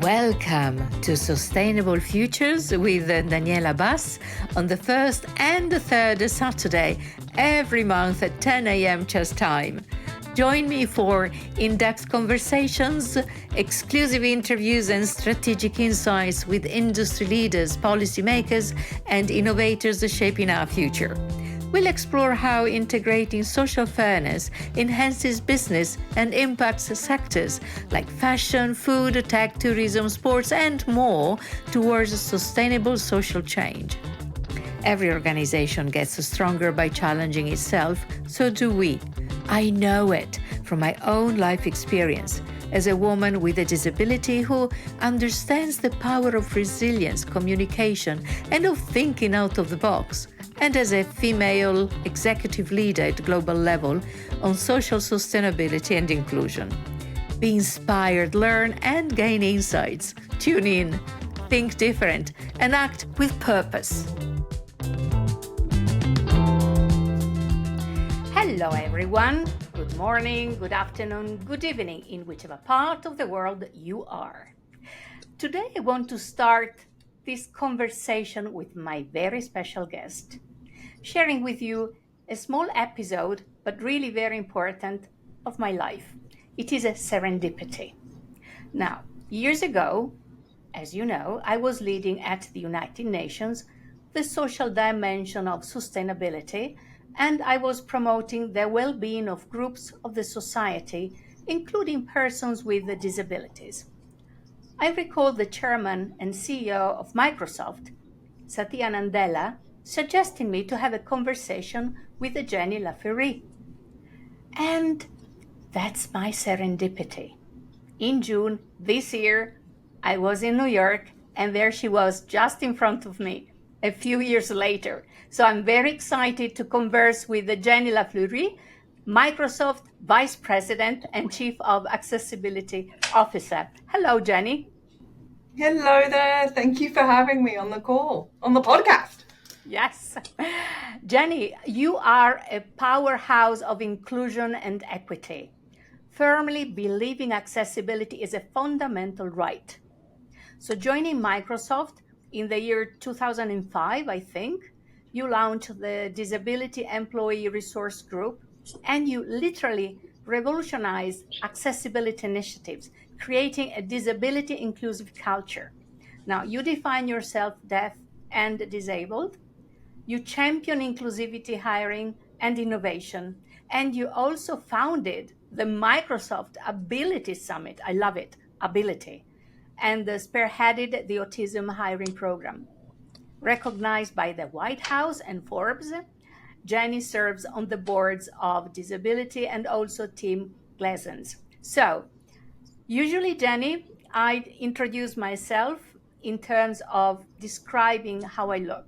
Welcome to Sustainable Futures with Daniela Bas on the first and the third Saturday every month at 10 a.m. Czech time. Join me for in-depth conversations, exclusive interviews and strategic insights with industry leaders, policymakers and innovators shaping our future. We'll explore how integrating social fairness enhances business and impacts sectors like fashion, food, tech, tourism, sports, and more towards a sustainable social change. Every organization gets stronger by challenging itself, so do we. I know it from my own life experience as a woman with a disability who understands the power of resilience, communication, and of thinking out of the box, and as a female executive leader at global level on social sustainability and inclusion. Be inspired, learn, and gain insights. Tune in, think different, and act with purpose. Hello, everyone. Good morning, good afternoon, good evening, in whichever part of the world you are. Today, I want to start this conversation with my very special guest, sharing with you a small episode, but really very important, of my life. It is a serendipity. Now, years ago, as you know, I was leading at the United Nations the social dimension of sustainability, and I was promoting the well-being of groups of the society, including persons with disabilities. I recall the chairman and CEO of Microsoft, Satya Nadella, suggesting me to have a conversation with Jenny Lay-Flurrie. And that's my serendipity. In June this year, I was in New York, and there she was just in front of me a few years later. So I'm very excited to converse with Jenny Lay-Flurrie, Microsoft Vice President and Chief of Accessibility Officer. Hello, Jenny. Hello there. Thank you for having me on the call, on the podcast. Yes. Jenny, you are a powerhouse of inclusion and equity, firmly believing accessibility is a fundamental right. So joining Microsoft in the year 2005, I think, you launched the Disability Employee Resource Group, and you literally revolutionized accessibility initiatives, creating a disability inclusive culture. Now, you define yourself deaf and disabled. You champion inclusivity, hiring, and innovation. And you also founded the Microsoft Ability Summit. I love it, Ability. And spearheaded the autism hiring program. Recognized by the White House and Forbes, Jenny serves on the boards of Disability and also Team Pleasance. So, usually, Jenny, I introduce myself in terms of describing how I look.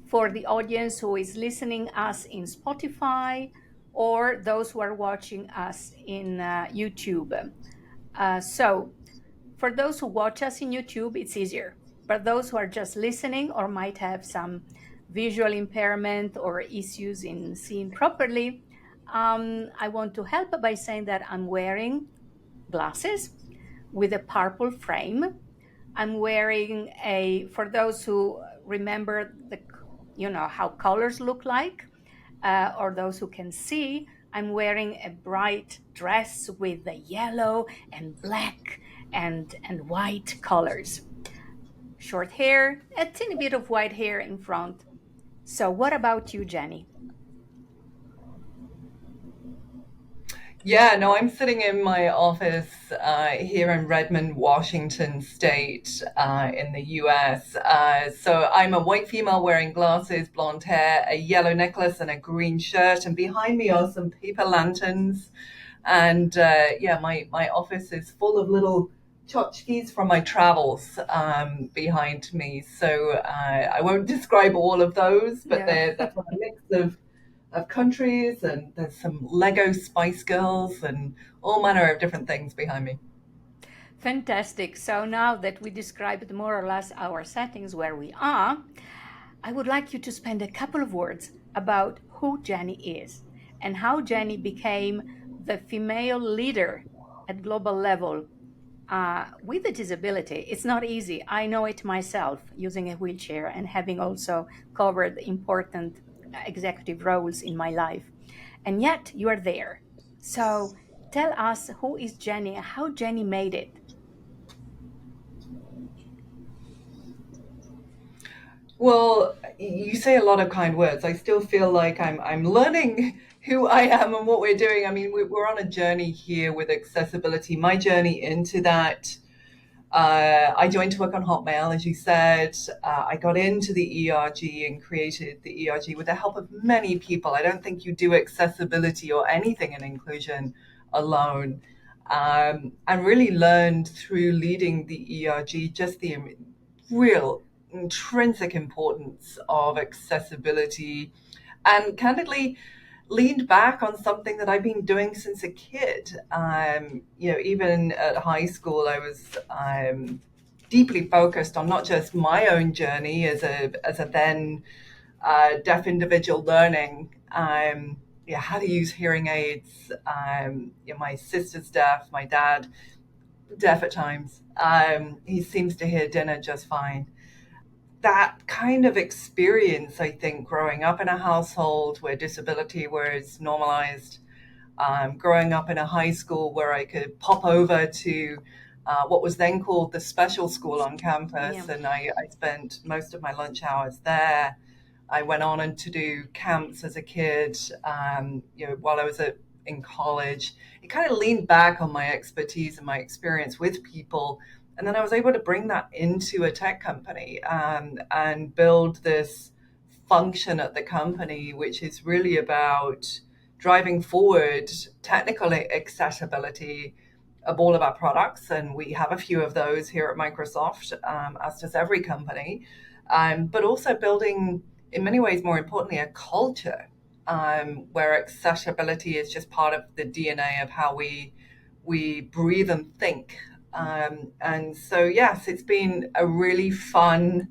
For the audience who is listening us in Spotify or those who are watching us in YouTube. So for those who watch us in YouTube, it's easier. But those who are just listening or might have some visual impairment or issues in seeing properly, I want to help by saying that I'm wearing glasses with a purple frame. I'm wearing for those who remember how colors look like, or those who can see, I'm wearing a bright dress with the yellow and black and white colors. Short hair, a teeny bit of white hair in front. So what about you, Jenny? Yeah, no, I'm sitting in my office here in Redmond, Washington State, in the US. So I'm a white female wearing glasses, blonde hair, a yellow necklace, and a green shirt. And behind me are some paper lanterns. And my office is full of little tchotchkes from my travels behind me. So I won't describe all of those, but they're from a mix of countries, and there's some Lego Spice Girls and all manner of different things behind me. Fantastic. So now that we described more or less our settings where we are, I would like you to spend a couple of words about who Jenny is and how Jenny became the female leader at global level with a disability, it's not easy. I know it myself using a wheelchair and having also covered important executive roles in my life. And yet you are there. So tell us, who is Jenny? How Jenny made it? Well, you say a lot of kind words. I still feel like I'm learning who I am and what we're doing. I mean, we're on a journey here with accessibility. My journey into that, I joined to work on Hotmail, as you said. I got into the ERG and created the ERG with the help of many people. I don't think you do accessibility or anything in inclusion alone. And really learned through leading the ERG just the real intrinsic importance of accessibility, and candidly leaned back on something that I've been doing since a kid. Even at high school, I was deeply focused on not just my own journey as a then deaf individual learning. How to use hearing aids. My sister's deaf, my dad deaf at times. He seems to hear dinner just fine. That kind of experience, I think, growing up in a household where disability was normalized, growing up in a high school where I could pop over to what was then called the special school on Yeah. campus, and I spent most of my lunch hours there. I went on and to do camps as a kid, while I was in college. It kind of leaned back on my expertise and my experience with people. And then I was able to bring that into a tech company, and build this function at the company, which is really about driving forward technical accessibility of all of our products. And we have a few of those here at Microsoft, as does every company, but also building, in many ways, more importantly, a culture where accessibility is just part of the DNA of how we breathe and think. And so, yes, it's been a really fun,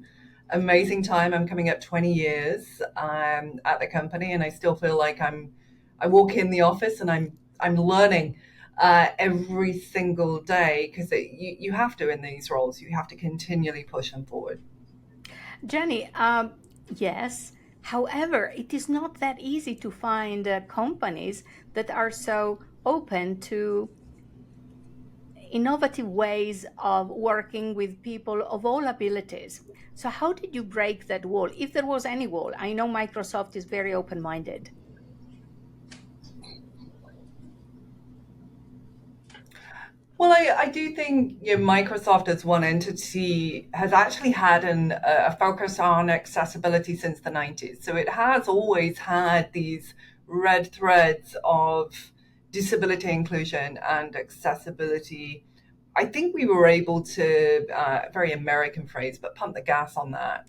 amazing time. I'm coming up 20 years at the company, and I still feel like I walk in the office and I'm learning every single day, because you have to, in these roles, you have to continually push them forward. Jenny, yes. However, it is not that easy to find companies that are so open to innovative ways of working with people of all abilities. So, how did you break that wall, if there was any wall? I know Microsoft is very open minded. Well, I do think, Microsoft as one entity has actually had a focus on accessibility since the 90s. So it has always had these red threads of disability inclusion and accessibility. I think we were able to, very American phrase, but pump the gas on that,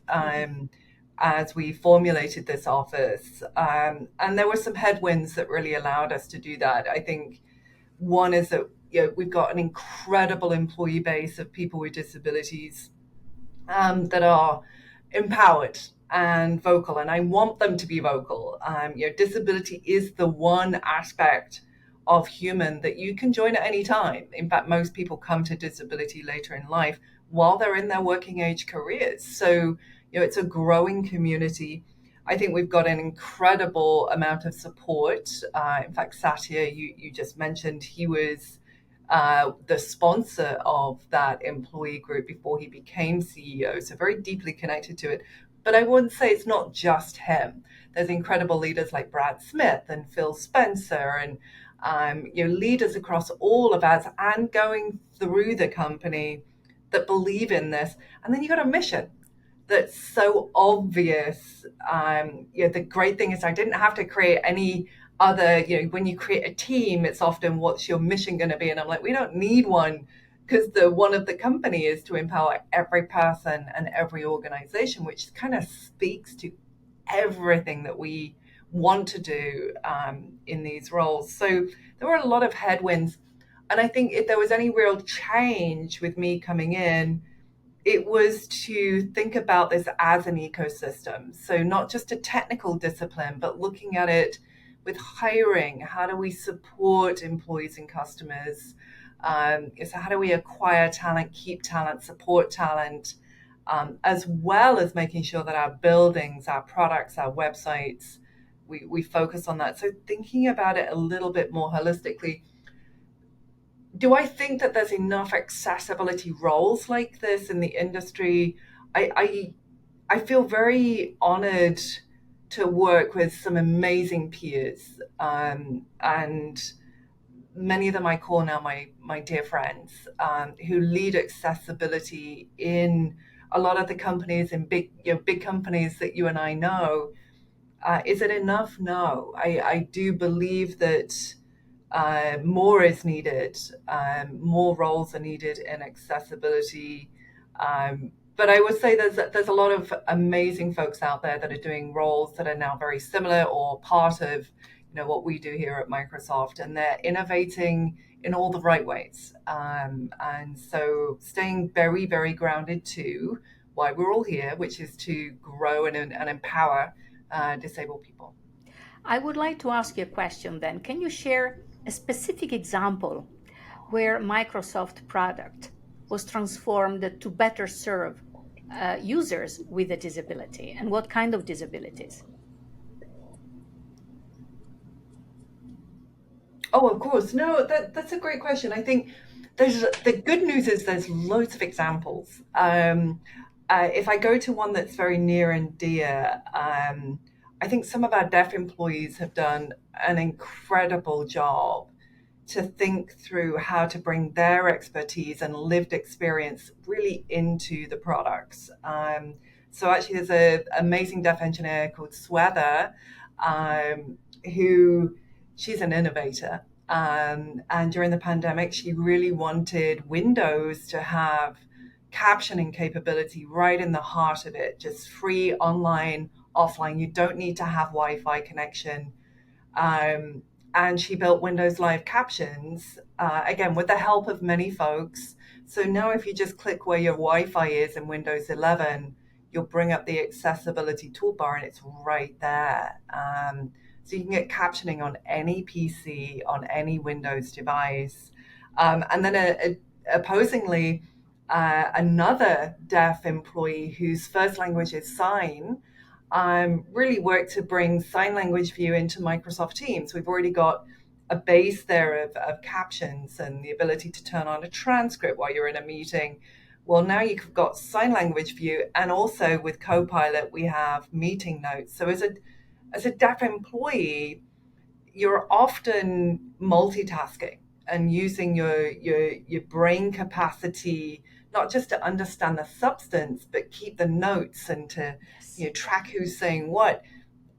as we formulated this office. And there were some headwinds that really allowed us to do that. I think one is that, we've got an incredible employee base of people with disabilities, that are empowered and vocal, and I want them to be vocal. Disability is the one aspect of human that you can join at any time. In fact, most people come to disability later in life while they're in their working age careers. So, it's a growing community. I think we've got an incredible amount of support. In fact, Satya, you just mentioned, he was the sponsor of that employee group before he became CEO, so very deeply connected to it. But I wouldn't say it's not just him. There's incredible leaders like Brad Smith and Phil Spencer, and leaders across all of us and going through the company that believe in this. And then you got a mission that's so obvious. The great thing is I didn't have to create any other, when you create a team, it's often what's your mission going to be? And I'm like, we don't need one, because the one of the company is to empower every person and every organization, which kind of speaks to everything that we want to do in these roles. So there were a lot of headwinds. And I think if there was any real change with me coming in, it was to think about this as an ecosystem. So not just a technical discipline, but looking at it with hiring. How do we support employees and customers? So how do we acquire talent, keep talent, support talent, as well as making sure that our buildings, our products, our websites, we focus on that. So thinking about it a little bit more holistically, do I think that there's enough accessibility roles like this in the industry? I feel very honored to work with some amazing peers, and many of them I call now my dear friends, who lead accessibility in a lot of the companies and big companies that you and I know. Is it enough? No, I do believe that more is needed. More roles are needed in accessibility. But I would say there's a lot of amazing folks out there that are doing roles that are now very similar or part of what we do here at Microsoft, and they're innovating in all the right ways. And so staying very, very grounded to why we're all here, which is to grow and empower disabled people. I would like to ask you a question then. Can you share a specific example where Microsoft product was transformed to better serve users with a disability, and what kind of disabilities? Oh, of course. No, that's a great question. I think the good news is there's loads of examples. If I go to one that's very near and dear, I think some of our deaf employees have done an incredible job to think through how to bring their expertise and lived experience really into the products. So actually, there's an amazing deaf engineer called Swether, who she's an innovator. And during the pandemic, she really wanted Windows to have captioning capability right in the heart of it, just free online, offline. You don't need to have Wi-Fi connection. Um, and she built Windows Live Captions, again, with the help of many folks. So now if you just click where your Wi-Fi is in Windows 11, you'll bring up the accessibility toolbar and it's right there. So you can get captioning on any PC, on any Windows device. And then opposingly, another deaf employee whose first language is sign really worked to bring sign language view into Microsoft Teams. We've already got a base there of captions and the ability to turn on a transcript while you're in a meeting. Well, now you've got sign language view, and also with Copilot, we have meeting notes. So as a deaf employee, you're often multitasking and using your brain capacity not just to understand the substance but keep the notes and to track who's saying what.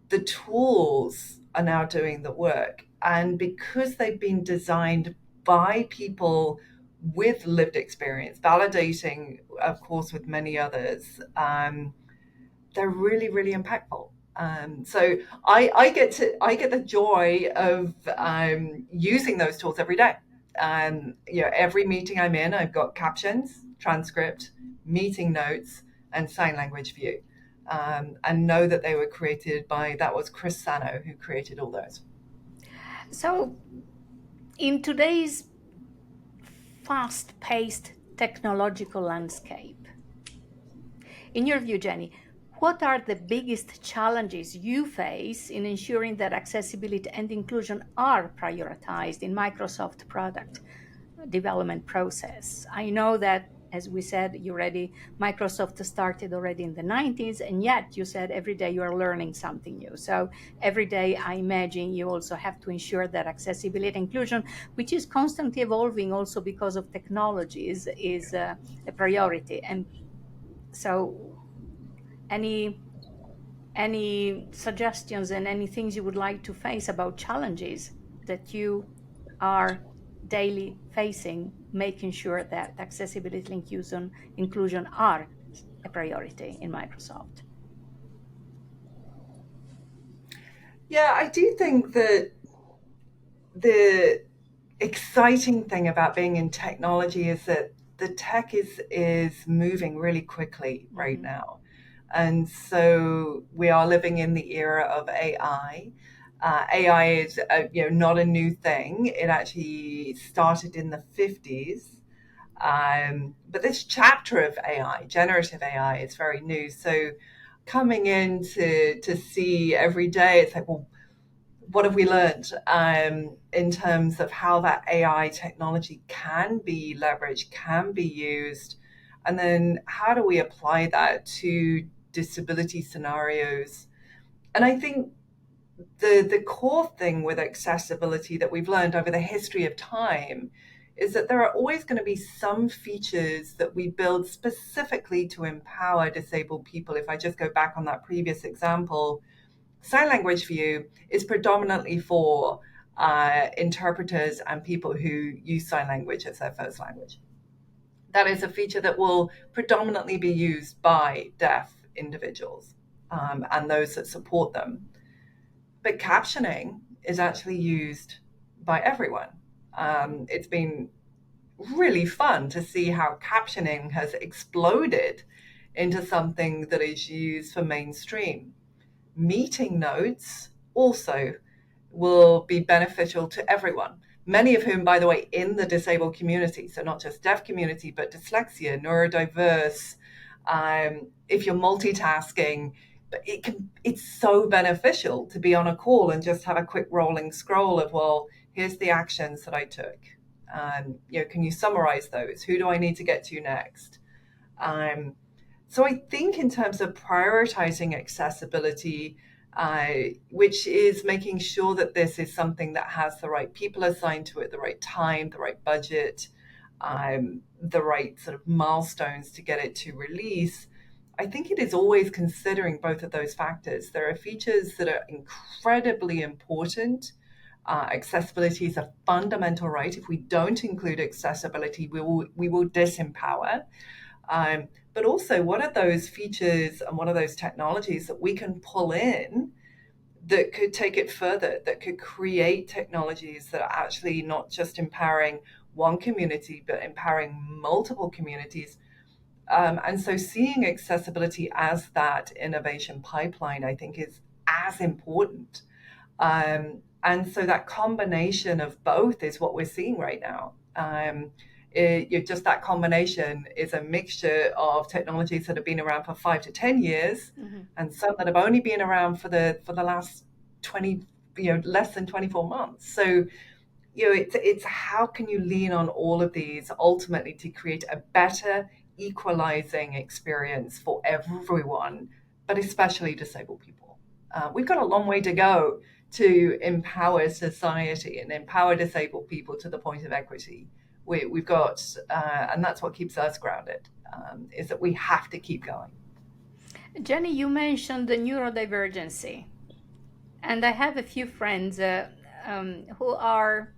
The tools are now doing the work, and because they've been designed by people with lived experience, validating of course with many others, they're really, really impactful. So I get the joy of using those tools every day. Every meeting I'm in, I've got captions, transcript, meeting notes, and sign language view, and know that they were created by that was Chris Sano who created all those. So, in today's fast-paced technological landscape, in your view, Jenny, what are the biggest challenges you face in ensuring that accessibility and inclusion are prioritized in Microsoft product development process? I know that, as we said, Microsoft started already in the 90s, and yet you said every day you are learning something new. So every day, I imagine you also have to ensure that accessibility and inclusion, which is constantly evolving also because of technologies, is a priority. And so any suggestions and any things you would like to face about challenges that you are daily facing, making sure that accessibility and inclusion are a priority in Microsoft? Yeah, I do think that the exciting thing about being in technology is that the tech is moving really quickly right Mm-hmm. now. And so we are living in the era of AI. AI is not a new thing. It actually started in the 50s. But this chapter of AI, generative AI, is very new. So coming in to see every day, it's like, well, what have we learned in terms of how that AI technology can be leveraged, can be used, and then how do we apply that to disability scenarios? And I think the core thing with accessibility that we've learned over the history of time is that there are always going to be some features that we build specifically to empower disabled people. If I just go back on that previous example, sign language view is predominantly for interpreters and people who use sign language as their first language. That is a feature that will predominantly be used by deaf individuals and those that support them. But captioning is actually used by everyone. It's been really fun to see how captioning has exploded into something that is used for mainstream. Meeting notes also will be beneficial to everyone, many of whom, by the way, in the disabled community, so not just deaf community, but dyslexia, neurodiverse, if you're multitasking, but it's so beneficial to be on a call and just have a quick rolling scroll of, well, here's the actions that I took. Can you summarize those? Who do I need to get to next? So I think in terms of prioritizing accessibility, which is making sure that this is something that has the right people assigned to it, the right time, the right budget, the right sort of milestones to get it to release, I think it is always considering both of those factors. There are features that are incredibly important. Accessibility is a fundamental right. If we don't include accessibility, we will disempower. But also, what are those features and what are those technologies that we can pull in that could take it further, that could create technologies that are actually not just empowering one community, but empowering multiple communities? And so seeing accessibility as that innovation pipeline, I think, is as important. And so that combination of both is what we're seeing right now. Just that combination is a mixture of technologies that have been around for 5 to 10 years, and some that have only been around for the last 20, less than 24 months. So it's how can you lean on all of these ultimately to create a better equalizing experience for everyone, but especially disabled people. We've got a long way to go to empower society and empower disabled people to the point of equity. We've got, and that's what keeps us grounded, is that we have to keep going. Jenny, you mentioned the neurodivergency, and I have a few friends who are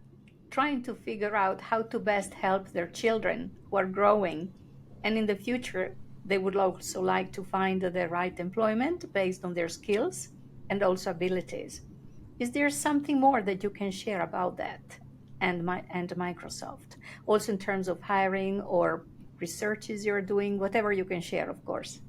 trying to figure out how to best help their children who are growing, and in the future they would also like to find the right employment based on their skills and also abilities. Is there something more that you can share about that and Microsoft, also in terms of hiring or researches you're doing, whatever you can share, of course?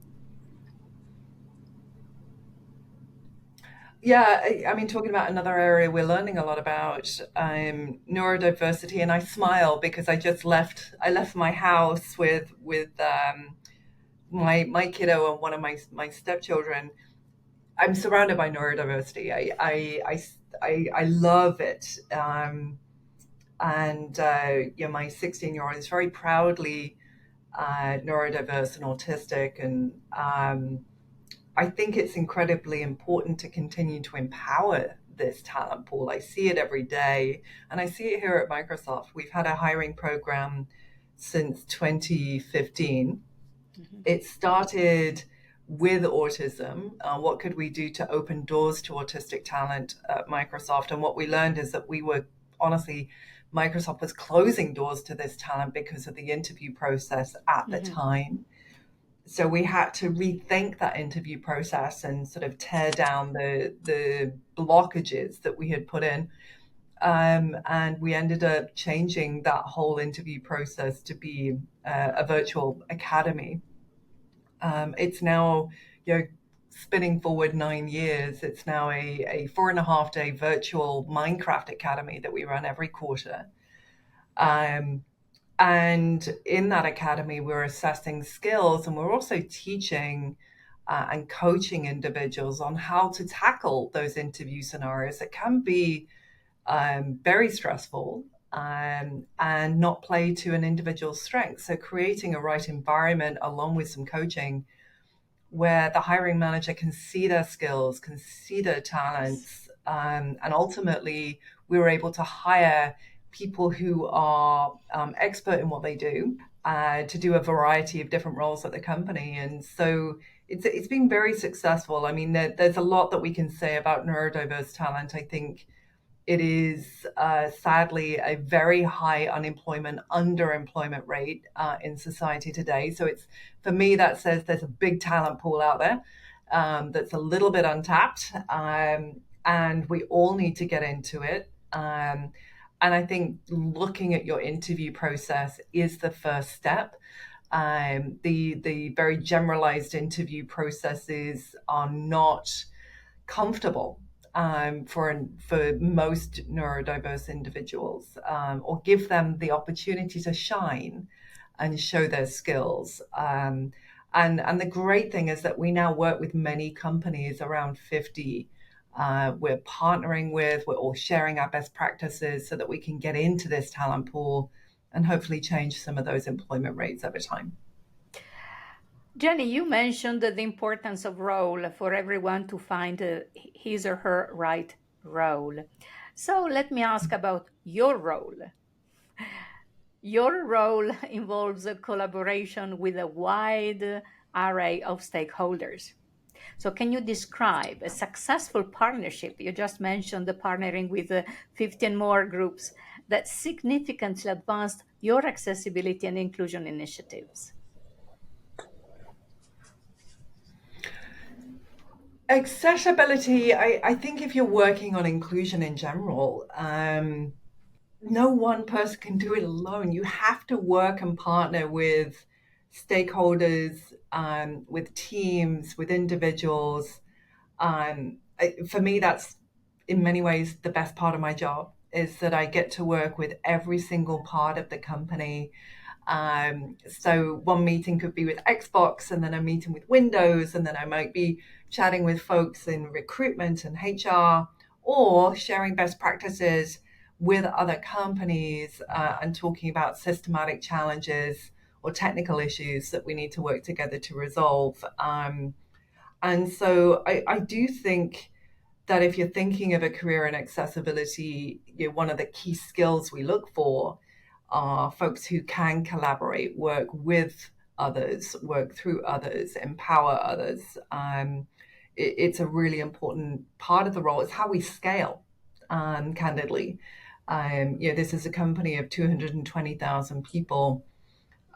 Yeah, I mean, talking about another area we're learning a lot about, neurodiversity, and I smile because I left my house with my kiddo and one of my stepchildren. I'm surrounded by neurodiversity. I love it, and my 16-year-old is very proudly neurodiverse and autistic, and I think it's incredibly important to continue to empower this talent pool. I see it every day, and I see it here at Microsoft. We've had a hiring program since 2015. It started with autism. What could we do to open doors to autistic talent at Microsoft? And what we learned is that Microsoft was closing doors to this talent because of the interview process at the time. So we had to rethink that interview process and sort of tear down the blockages that we had put in. And we ended up changing that whole interview process to be a virtual academy. It's now spinning forward 9 years, it's now a 4.5 day virtual Minecraft Academy that we run every quarter. Um, and in that academy, we're assessing skills, and we're also teaching and coaching individuals on how to tackle those interview scenarios that can be very stressful, and not play to an individual's strengths. So creating a right environment along with some coaching where the hiring manager can see their skills, can see their talents, and ultimately we were able to hire people who are expert in what they do, to do a variety of different roles at the company. And so it's been very successful. I mean, there's a lot that we can say about neurodiverse talent. I think it is sadly a very high unemployment, underemployment rate in society today. So it's, for me, that says there's a big talent pool out there that's a little bit untapped, and we all need to get into it. And I think looking at your interview process is the first step. The very generalized interview processes are not comfortable for most neurodiverse individuals, or give them the opportunity to shine and show their skills. And the great thing is that we now work with many companies, around 50. We're partnering with, we're all sharing our best practices so that we can get into this talent pool and hopefully change some of those employment rates over time. Jenny, you mentioned the importance of role for everyone to find his or her right role. So let me ask about your role. Your role involves a collaboration with a wide array of stakeholders. So, can you describe a successful partnership? You just mentioned the partnering with 15 more groups that significantly advanced your accessibility and inclusion initiatives. Accessibility, I think if you're working on inclusion in general, no one person can do it alone. You have to work and partner with stakeholders, with teams, with individuals. For me, that's in many ways the best part of my job, is that I get to work with every single part of the company. So one meeting could be with Xbox, and then a meeting with Windows, and then I might be chatting with folks in recruitment and HR, or sharing best practices with other companies, and talking about systematic challenges or technical issues that we need to work together to resolve. And so I do think that if you're thinking of a career in accessibility, one of the key skills we look for are folks who can collaborate, work with others, work through others, empower others. It's a really important part of the role. It's how we scale, candidly. This is a company of 220,000 people.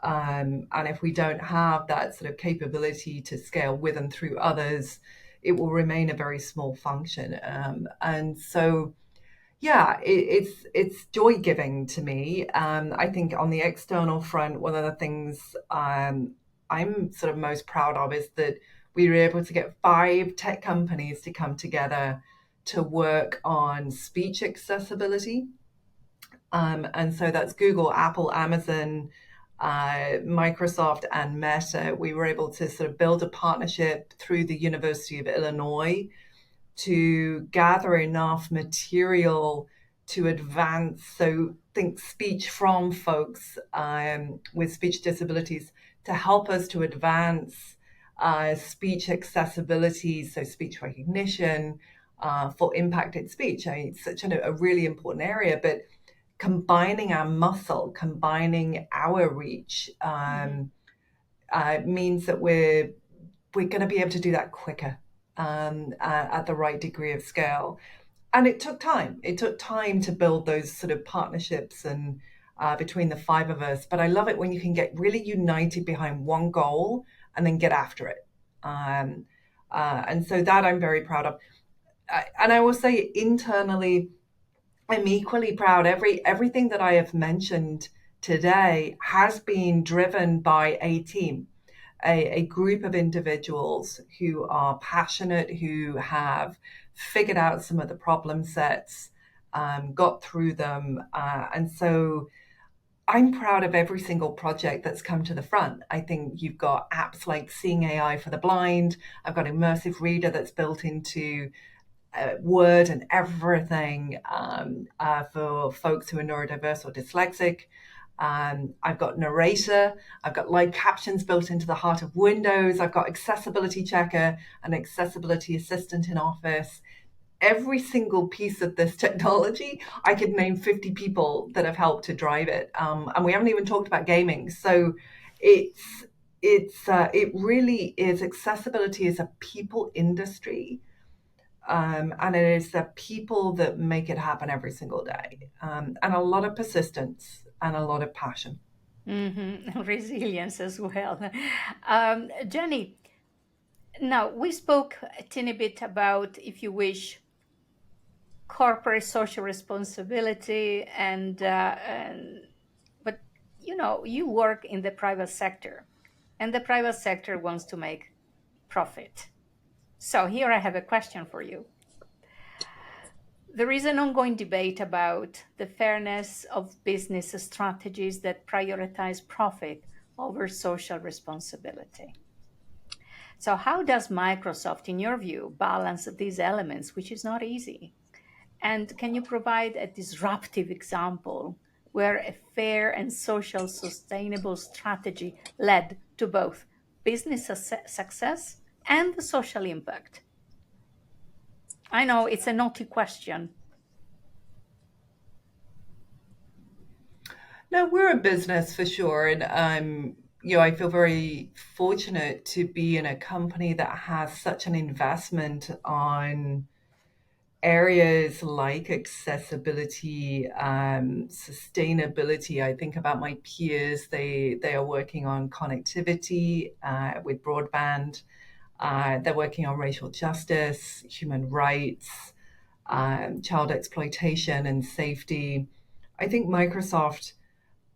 And if we don't have that sort of capability to scale with and through others, it will remain a very small function. And so, yeah, it's joy giving to me. I think on the external front, one of the things I'm sort of most proud of is that we were able to get 5 tech companies to come together to work on speech accessibility. And so that's Google, Apple, Amazon, Microsoft, and Meta. We were able to sort of build a partnership through the University of Illinois to gather enough material to advance. So think speech from folks with speech disabilities, to help us to advance speech accessibility, so speech recognition for impacted speech. I mean, it's such a really important area, but combining our muscle, combining our reach, means that we're going to be able to do that quicker, at the right degree of scale. And it took time. It took time to build those sort of partnerships and between the 5 of us. But I love it when you can get really united behind one goal and then get after it. And so that I'm very proud of. And I will say internally, I'm equally proud. Everything that I have mentioned today has been driven by a team. a group of individuals who are passionate, who have figured out some of the problem sets, got through them. And so I'm proud of every single project that's come to the front. I think you've got apps like Seeing AI for the blind. I've got Immersive Reader that's built into Word and everything for folks who are neurodiverse or dyslexic. I've got Narrator. I've got live captions built into the heart of Windows. I've got Accessibility Checker and Accessibility Assistant in Office. Every single piece of this technology, I could name 50 people that have helped to drive it. And we haven't even talked about gaming. So it's it really is, accessibility is a people industry, and it is the people that make it happen every single day, and a lot of persistence and a lot of passion. Resilience as well. Jenny, now we spoke a teeny bit about, if you wish, corporate social responsibility, and but you work in the private sector, and the private sector wants to make profit. So here I have a question for you. There is an ongoing debate about the fairness of business strategies that prioritize profit over social responsibility. So, how does Microsoft, in your view, balance these elements, which is not easy? And can you provide a disruptive example where a fair and social sustainable strategy led to both business success and the social impact? I know it's a naughty question. No, we're a business for sure, and I feel very fortunate to be in a company that has such an investment on areas like accessibility, sustainability. I think about my peers; they are working on connectivity with broadband. They're working on racial justice, human rights, child exploitation, and safety. I think Microsoft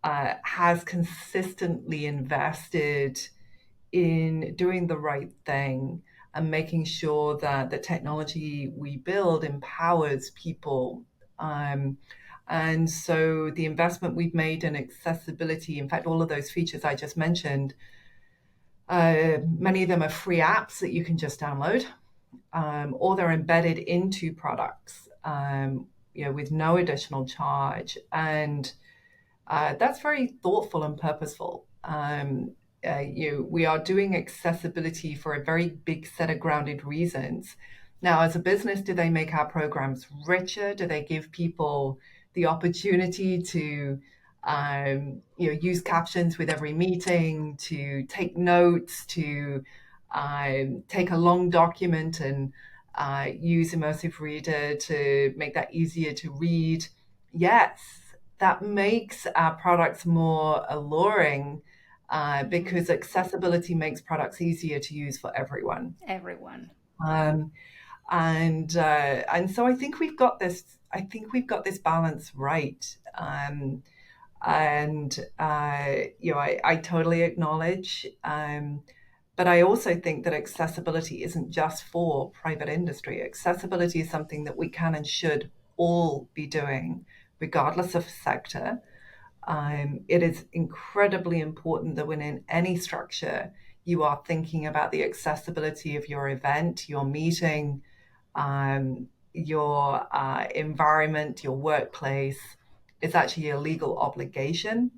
has consistently invested in doing the right thing and making sure that the technology we build empowers people. And so the investment we've made in accessibility, in fact, all of those features I just mentioned, many of them are free apps that you can just download, or they're embedded into products, with no additional charge. And that's very thoughtful and purposeful. We are doing accessibility for a very big set of grounded reasons. Now, as a business, do they make our programs richer? Do they give people the opportunity to, use captions with every meeting, to take notes, to take a long document and use Immersive Reader to make that easier to read? Yes, that makes our products more alluring, because accessibility makes products easier to use for everyone. Everyone. Um, and so I think we've got this. I think we've got this balance right. And I totally acknowledge. But I also think that accessibility isn't just for private industry. Accessibility is something that we can and should all be doing, regardless of sector. It is incredibly important that when in any structure, you are thinking about the accessibility of your event, your meeting, your environment, your workplace. It's actually a legal obligation.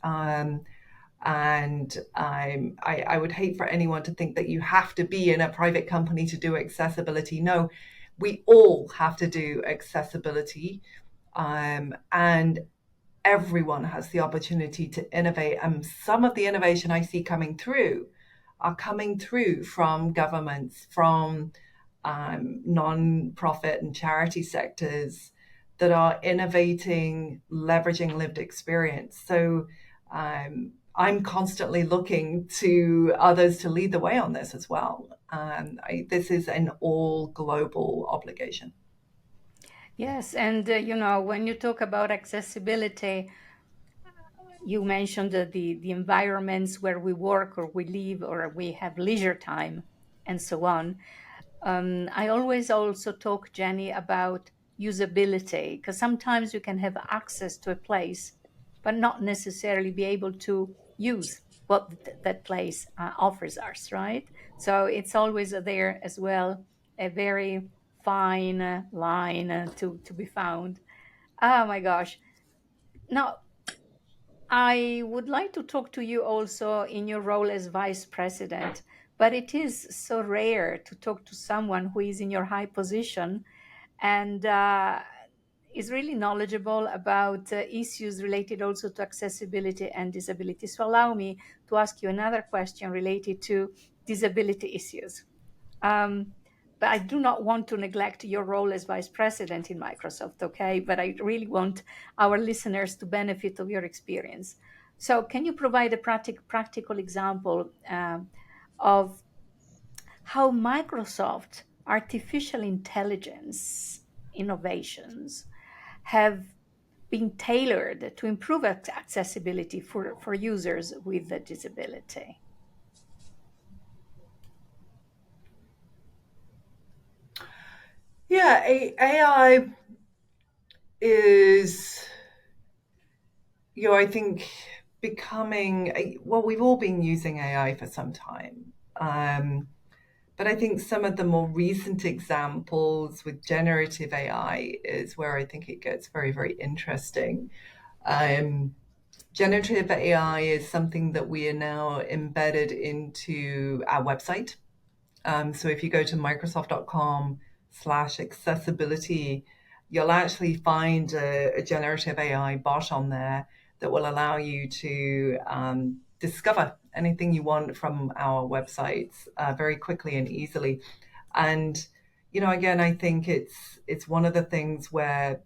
Um, and I would hate for anyone to think that you have to be in a private company to do accessibility. No, we all have to do accessibility. And everyone has the opportunity to innovate. And some of the innovation I see coming through are coming through from governments, from non-profit and charity sectors that are innovating, leveraging lived experience. So I'm constantly looking to others to lead the way on this as well. This is an all global obligation. Yes, and when you talk about accessibility, you mentioned the environments where we work or we live or we have leisure time and so on. I always also talk, Jenny, about usability, because sometimes you can have access to a place, but not necessarily be able to use what that place offers us, right? So it's always there as well, a very fine line to be found. Oh my gosh. Now, I would like to talk to you also in your role as vice president, but it is so rare to talk to someone who is in your high position and is really knowledgeable about issues related also to accessibility and disability. So, allow me to ask you another question related to disability issues. Um, but I do not want to neglect your role as vice president in Microsoft, okay? But I really want our listeners to benefit of your experience. So, can you provide a practical example of how Microsoft artificial intelligence innovations have been tailored to improve accessibility for users with a disability? Yeah, AI is, I think, becoming, well, we've all been using AI for some time. But I think some of the more recent examples with generative AI is where I think it gets very, very interesting. Um, Generative AI is something that we are now embedded into our website. So if you go to microsoft.com/accessibility, you'll actually find a generative AI bot on there that will allow you to discover anything you want from our websites very quickly and easily. And again, I think it's one of the things where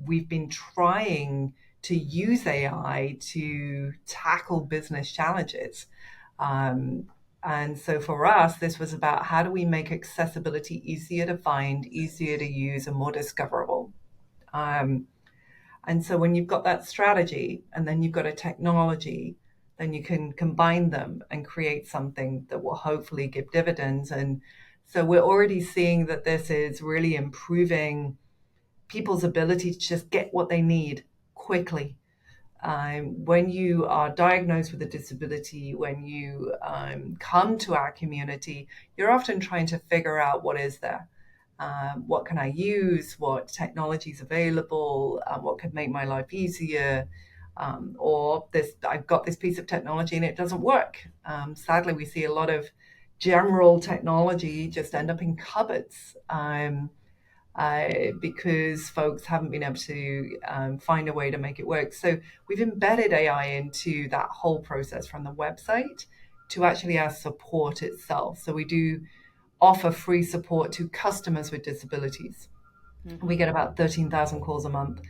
we've been trying to use AI to tackle business challenges. Um, and so for us, this was about how do we make accessibility easier to find, easier to use, and more discoverable. Um, and so when you've got that strategy and then you've got a technology, then you can combine them and create something that will hopefully give dividends. And so we're already seeing that this is really improving people's ability to just get what they need quickly. When you are diagnosed with a disability, when you come to our community, you're often trying to figure out what is there. What can I use? What technology is available? What could make my life easier? Or this, I've got this piece of technology and it doesn't work. Sadly, we see a lot of general technology just end up in cupboards. Because folks haven't been able to find a way to make it work. So we've embedded AI into that whole process from the website to actually our support itself. So we do offer free support to customers with disabilities. We Mhm. get about 13,000 calls a month.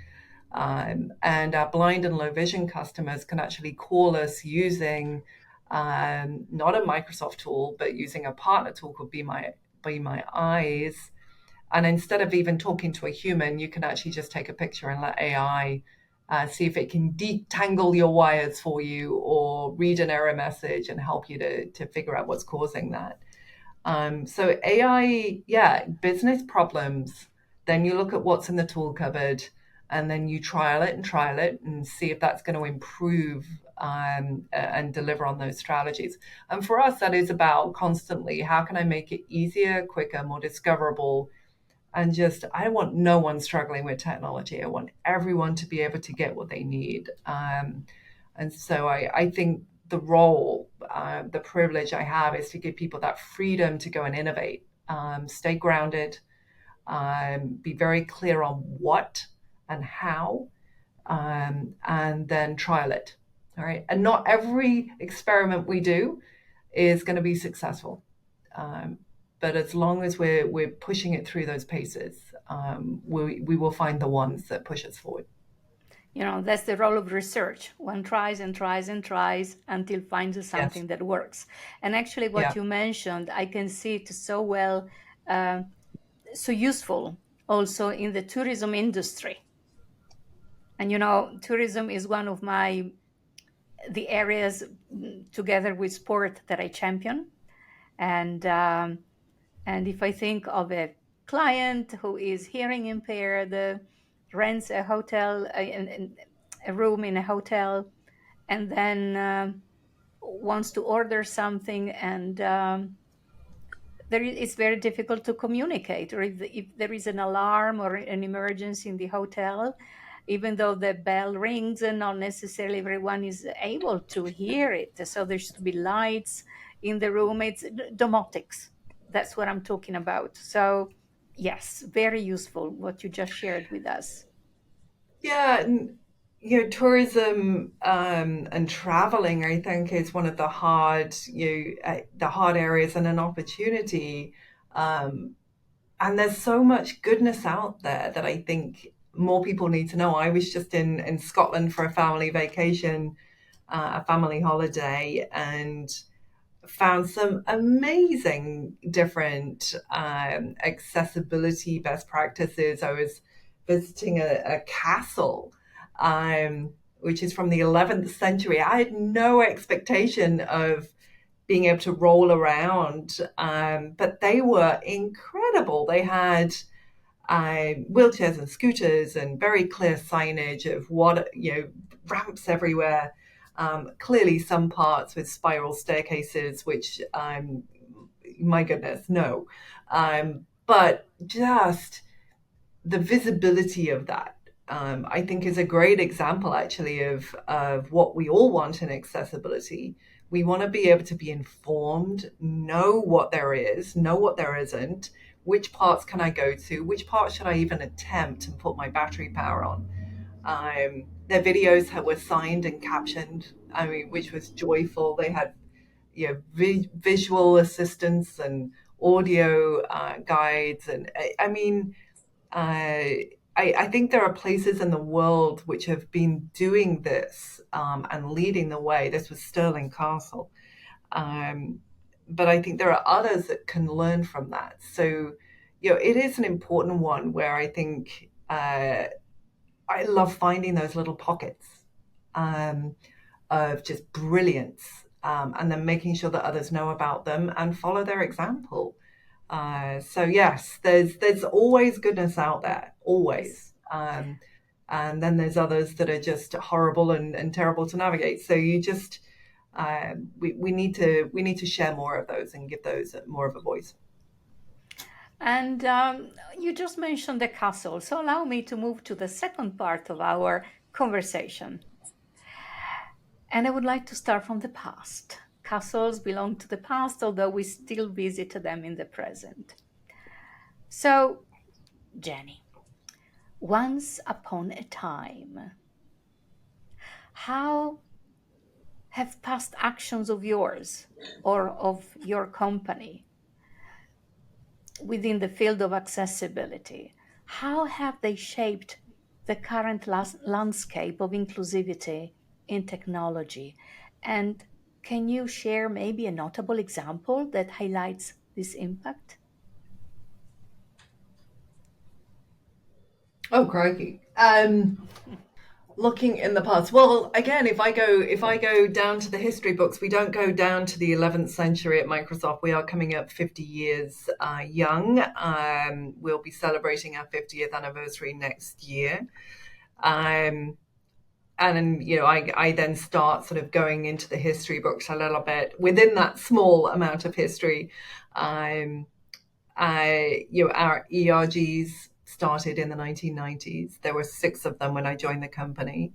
And our blind and low vision customers can actually call us using not a Microsoft tool, but using a partner tool called Be My Eyes. And instead of even talking to a human, you can actually just take a picture and let AI see if it can detangle your wires for you or read an error message and help you to figure out what's causing that. So AI, yeah, business problems. Then you look at what's in the tool cupboard, and then you trial it and see if that's going to improve and deliver on those strategies. And for us, that is about constantly how can I make it easier, quicker, more discoverable, and just I don't want no one struggling with technology. I want everyone to be able to get what they need. And so I think the role, the privilege I have is to give people that freedom to go and innovate, stay grounded, be very clear on what and how, and then trial it. All right. And not every experiment we do is going to be successful. Um, but as long as we're pushing it through those paces, we will find the ones that push us forward. That's the role of research. One tries and tries and tries until finds Yes. something that works. And actually, what Yeah. you mentioned, I can see it so well, uh, so useful also in the tourism industry. And tourism is one of my the areas together with sport that I champion. And and if I think of a client who is hearing impaired, rents a hotel, a room in a hotel, and then wants to order something, and it's very difficult to communicate, or if there is an alarm or an emergency in the hotel, even though the bell rings and not necessarily everyone is able to hear it. So there should be lights in the room. It's domotics. That's what I'm talking about. So yes, very useful what you just shared with us. Yeah, and tourism and traveling, I think, is one of the the hard areas and an opportunity. Um, and there's so much goodness out there that I think more people need to know. I was just in Scotland for a family vacation, a family holiday, and found some amazing different accessibility best practices. I was visiting a castle, which is from the 11th century. I had no expectation of being able to roll around, but they were incredible. They had wheelchairs and scooters and very clear signage of ramps everywhere. Clearly, some parts with spiral staircases, which my goodness, no. But just the visibility of that, I think, is a great example actually of what we all want in accessibility. We want to be able to be informed, know what there is, know what there isn't, which parts can I go to, which parts should I even attempt and put my battery power on. Their videos were signed and captioned, I mean, which was joyful. They had visual assistance and audio guides, and I mean, I think there are places in the world which have been doing this and leading the way. This was Stirling Castle. Um, but I think there are others that can learn from that. So, it is an important one where I think I love finding those little pockets um, of just brilliance, and then making sure that others know about them and follow their example. So yes, there's always goodness out there, Yes. always. And then there's others that are just horrible and terrible to navigate. So you just we need to share more of those and give those more of a voice. And you just mentioned the castle, so allow me to move to the second part of our conversation. And I would like to start from the past. Castles belong to the past, although we still visit them in the present. So, Jenny, once upon a time, how have past actions of yours or of your company within the field of accessibility, how have they shaped the current landscape of inclusivity in technology? And can you share maybe a notable example that highlights this impact? Oh, crikey. Looking in the past, well, again, if I go down to the history books, we don't go down to the 11th century at Microsoft. We are coming up 50 years young. We'll be celebrating our 50th anniversary next year. Um, and I then start sort of going into the history books a little bit within that small amount of history. Um, our ERGs started in the 1990s. There were six of them when I joined the company.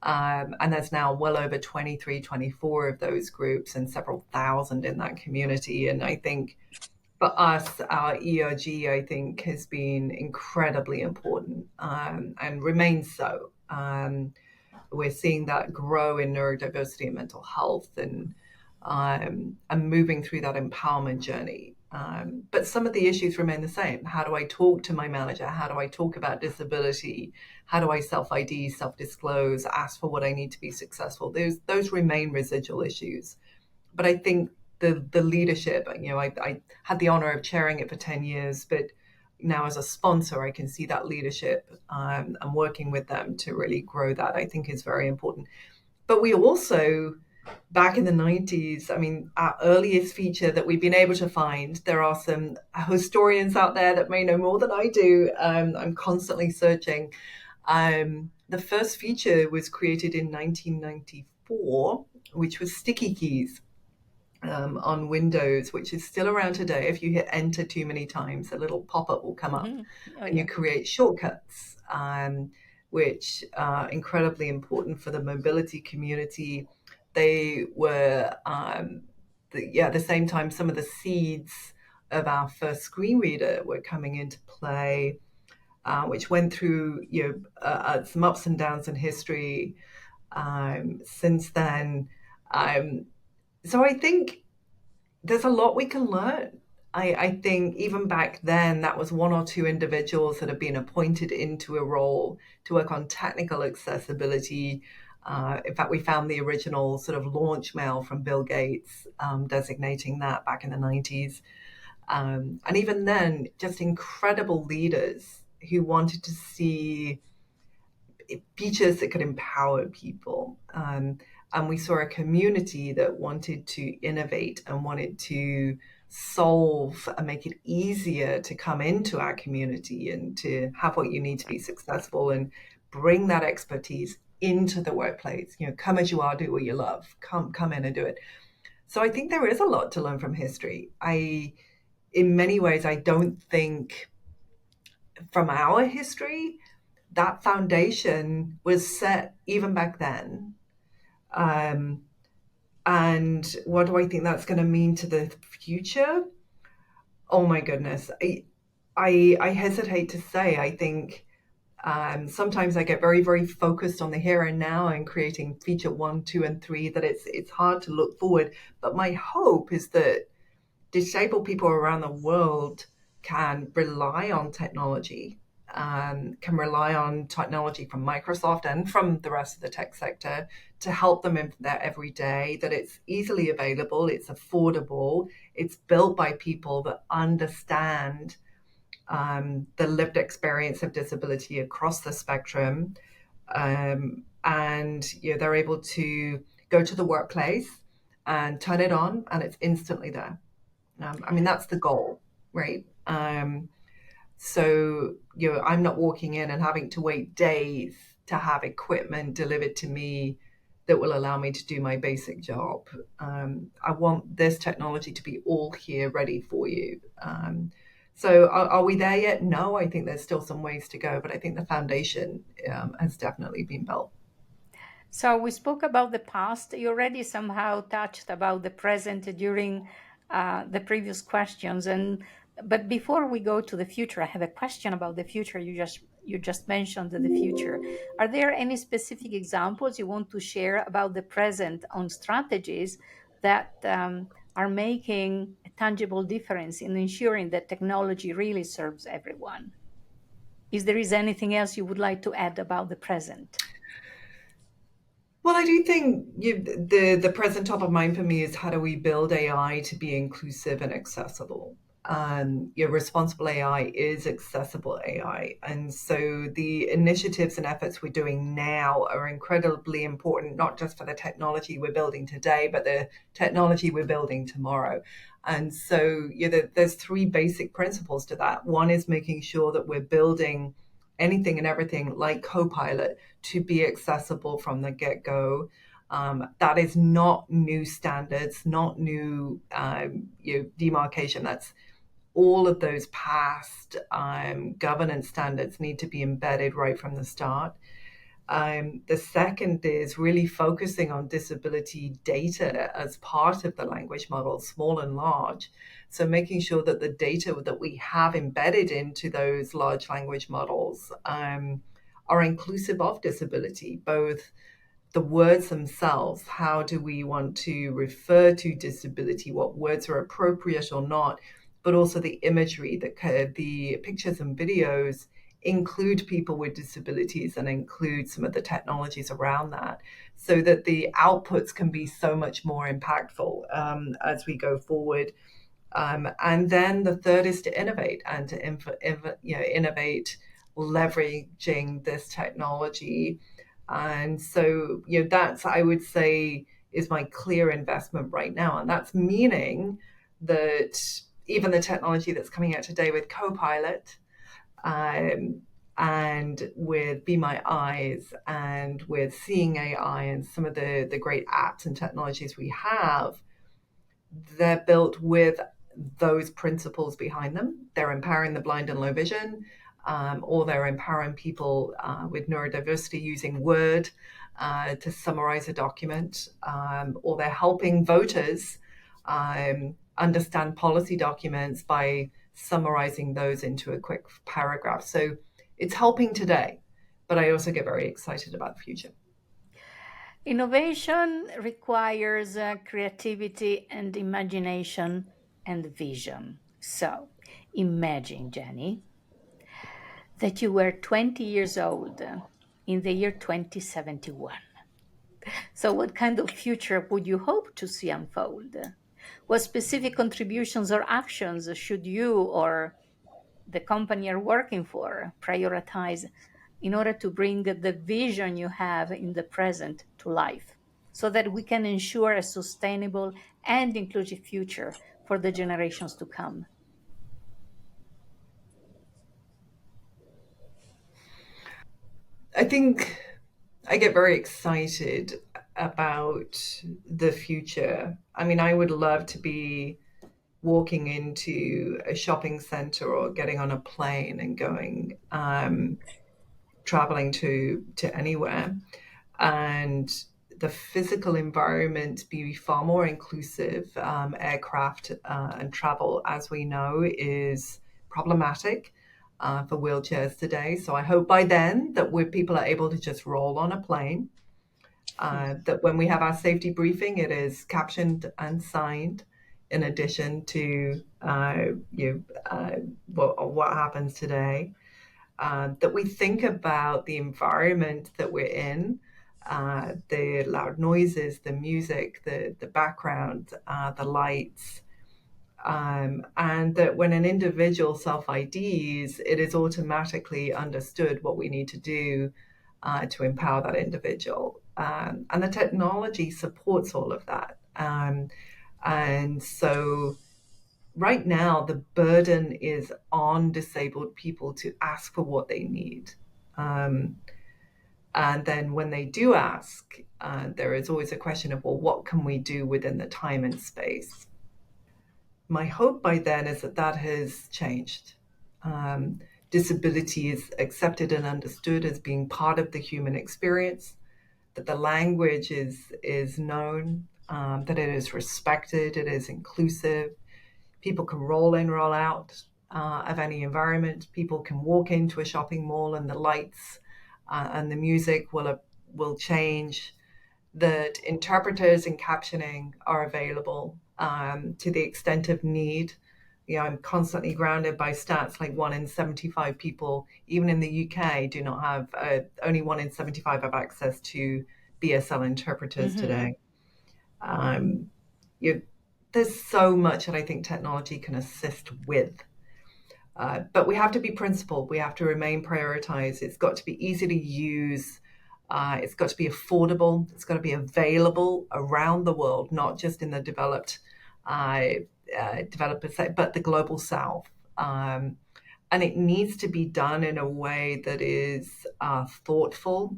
And there's now well over 23, 24 of those groups and several thousand in that community. And I think for us, our ERG, I think, has been incredibly important and remains so. We're seeing that grow in neurodiversity and mental health, and moving through that empowerment journey. But some of the issues remain the same. How do I talk to my manager? How do I talk about disability? How do I self-ID, self-disclose, ask for what I need to be successful? Those remain residual issues. But I think the leadership, I had the honor of chairing it for 10 years, but now as a sponsor, I can see that leadership and working with them to really grow that, I think, is very important. But we also, back in the 90s, I mean, our earliest feature that we've been able to find, there are some historians out there that may know more than I do. I'm constantly searching. The first feature was created in 1994, which was sticky keys on Windows, which is still around today. If you hit enter too many times, a little pop-up will come up Hmm. Oh, and you yeah. create shortcuts, which are incredibly important for the mobility community. They were, the same time some of the seeds of our first screen reader were coming into play, which went through some ups and downs in history since then. Um, so I think there's a lot we can learn. I think even back then, that was one or two individuals that have been appointed into a role to work on technical accessibility. In fact, we found the original sort of launch mail from Bill Gates designating that back in the 90s. And even then, just incredible leaders who wanted to see features that could empower people. And we saw a community that wanted to innovate and wanted to solve and make it easier to come into our community and to have what you need to be successful and bring that expertise into the workplace. Come as you are, do what you love. Come in and do it. So I think there is a lot to learn from history. In many ways, I don't think from our history that foundation was set even back then. Um, and what do I think that's going to mean to the future? Oh my goodness. I hesitate to say. I think sometimes I get very, very focused on the here and now and creating feature 1, 2, and 3, that it's hard to look forward. But my hope is that disabled people around the world can rely on technology, can rely on technology from Microsoft and from the rest of the tech sector to help them in their everyday, that it's easily available, it's affordable, it's built by people that understand the lived experience of disability across the spectrum. And they're able to go to the workplace and turn it on and it's instantly there. I mean, that's the goal, right? So, I'm not walking in and having to wait days to have equipment delivered to me that will allow me to do my basic job. I want this technology to be all here ready for you. So are we there yet? No, I think there's still some ways to go, but I think the foundation has definitely been built. So we spoke about the past. You already somehow touched about the present during the previous questions, and but before we go to the future, I have a question about the future. You just mentioned the future. Are there any specific examples you want to share about the present on strategies that are making a tangible difference in ensuring that technology really serves everyone? Is there is anything else you would like to add about the present? Well, I do think the present top of mind for me is how do we build AI to be inclusive and accessible? Your responsible AI is accessible AI. And so the initiatives and efforts we're doing now are incredibly important, not just for the technology we're building today, but the technology we're building tomorrow. And so there's three basic principles to that. One is making sure that we're building anything and everything like Copilot to be accessible from the get-go. That is not new standards, not new demarcation. That's all of those past governance standards need to be embedded right from the start. The second is really focusing on disability data as part of the language model, small and large. So making sure that the data that we have embedded into those large language models are inclusive of disability, both the words themselves, how do we want to refer to disability, what words are appropriate or not, but also the imagery, the pictures and videos include people with disabilities and include some of the technologies around that so that the outputs can be so much more impactful as we go forward. And then the third is to innovate and to innovate leveraging this technology And so, that's, I would say, is my clear investment right now. And that's meaning that even the technology that's coming out today with Copilot, um, and with Be My Eyes and with Seeing AI and some of the great apps and technologies we have, they're built with those principles behind them. They're empowering the blind and low vision, or they're empowering people with neurodiversity using Word to summarize a document, or they're helping voters understand policy documents by summarizing those into a quick paragraph. So it's helping today, but I also get very excited about the future. Innovation requires creativity and imagination and vision. So imagine, Jenny, that you were 20 years old in the year 2071. So, what kind of future would you hope to see unfold? What specific contributions or actions should you or the company you're working for prioritize in order to bring the vision you have in the present to life so that we can ensure a sustainable and inclusive future for the generations to come? I think I get very excited about the future. I mean, I would love to be walking into a shopping center or getting on a plane and going traveling to anywhere, and the physical environment be far more inclusive. Aircraft and travel, as we know, is problematic for wheelchairs today. So I hope by then that people are able to just roll on a plane, that when we have our safety briefing, it is captioned and signed in addition to what happens today. That we think about the environment that we're in, the loud noises, the music, the background, the lights, and that when an individual self IDs, it is automatically understood what we need to do to empower that individual. And the technology supports all of that. And so right now, the burden is on disabled people to ask for what they need. Um, and then when they do ask, there is always a question of, well, what can we do within the time and space? My hope by then is that that has changed. Um, Disability is accepted and understood as being part of the human experience, that the language is known, that it is respected, it is inclusive. People can roll in, roll out of any environment. People can walk into a shopping mall and the lights and the music will change. That interpreters and captioning are available to the extent of need. I'm constantly grounded by stats like 1 in 75 people, even in the UK, do not have, only 1 in 75 have access to BSL interpreters Mhm. today. Um, you, there's so much that I think technology can assist with. But we have to be principled. We have to remain prioritized. It's got to be easy to use. It's got to be affordable. It's got to be available around the world, not just in the uh, developer set, but the global south. And it needs to be done in a way that is thoughtful,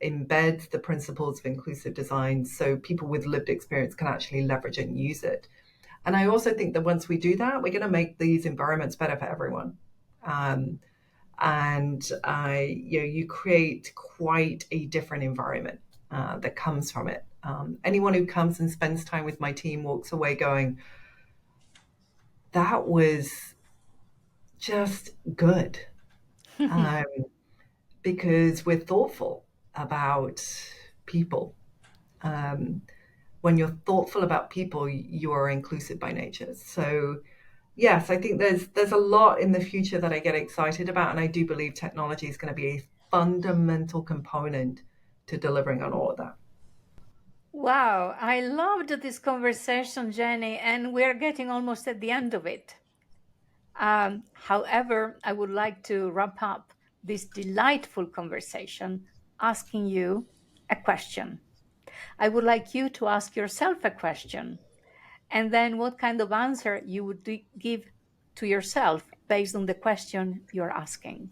embeds the principles of inclusive design so people with lived experience can actually leverage and use it. And I also think that once we do that, we're going to make these environments better for everyone. Um, and you create quite a different environment that comes from it. Anyone who comes and spends time with my team walks away going, that was just good. Um, because we're thoughtful about people. Um, when you're thoughtful about people, you are inclusive by nature. So yes, I think there's a lot in the future that I get excited about, and I do believe technology is going to be a fundamental component to delivering on all of that. Wow, I loved this conversation, Jenny, and we're getting almost at the end of it. However, I would like to wrap up this delightful conversation asking you a question. I would like you to ask yourself a question, and then what kind of answer you would give to yourself based on the question you're asking.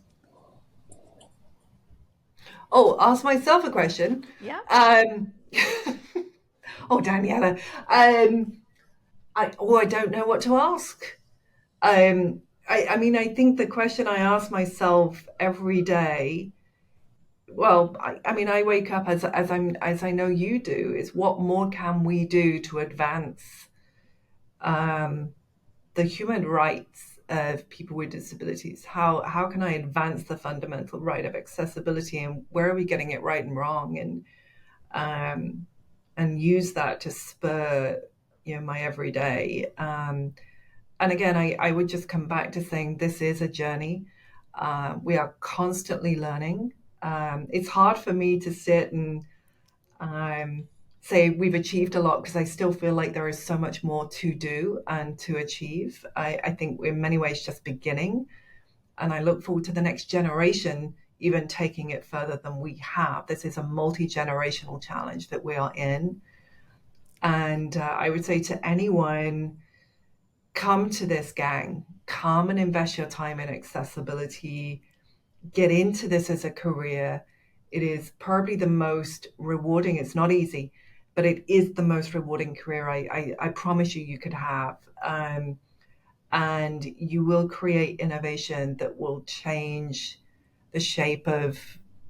Oh, ask myself a question. Yeah? Um, oh, Daniela. I don't know what to ask. I mean, I think the question I ask myself every day, well, I mean, I wake up as I know you do, is what more can we do to advance um, the human rights of people with disabilities? How can I advance the fundamental right of accessibility, and where are we getting it right and wrong, and use that to spur my everyday. And again, I would just come back to saying this is a journey. We are constantly learning. It's hard for me to sit and say we've achieved a lot, because I still feel like there is so much more to do and to achieve. I think we're in many ways just beginning, and I look forward to the next generation even taking it further than we have. This is a multi-generational challenge that we are in. And I would say to anyone, come to this gang, come and invest your time in accessibility, get into this as a career. It is probably the most rewarding. It's not easy, but it is the most rewarding career I promise you could have. And you will create innovation that will change the shape of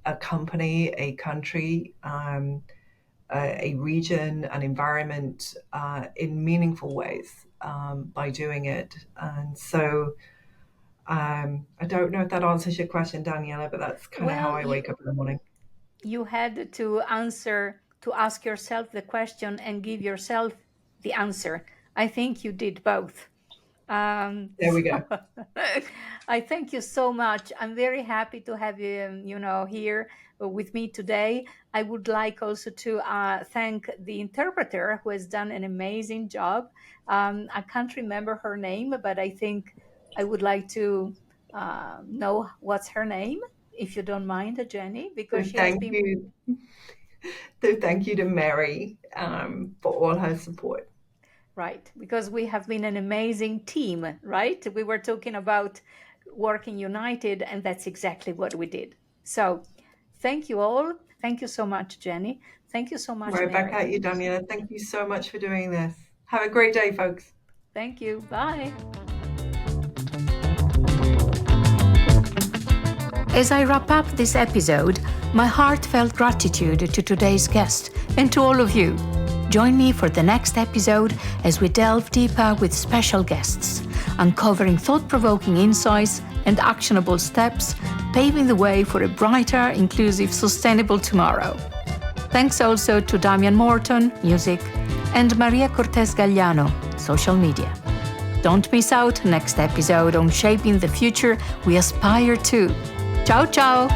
a company, a country, a region, an environment in meaningful ways by doing it. And so I don't know if that answers your question, Daniela, but that's kind of how Well, I wake up in the morning. you had to ask yourself the question and give yourself the answer. I think you did both. There we go. I thank you so much. I'm very happy to have you, here with me today. I would like also to thank the interpreter who has done an amazing job. I can't remember her name, but I think I would like to know what's her name, if you don't mind, Jenny, because So she has been thank you to Mary for all her support. right, because we have been an amazing team, right? We were talking about working united, and that's exactly what we did. So thank you all. Thank you so much, Jenny. Thank you so much, Right back Mary. at you, Daniela. Thank you so much for doing this. Have a great day, folks. Thank you. Bye. As I wrap up this episode, my heartfelt gratitude to today's guest and to all of you. Join me for the next episode as we delve deeper with special guests, uncovering thought-provoking insights and actionable steps, paving the way for a brighter, inclusive, sustainable tomorrow. Thanks also to Damian Morton, music, and Maria Cortez Gagliano, social media. Don't miss out next episode on shaping the future we aspire to. Ciao, ciao!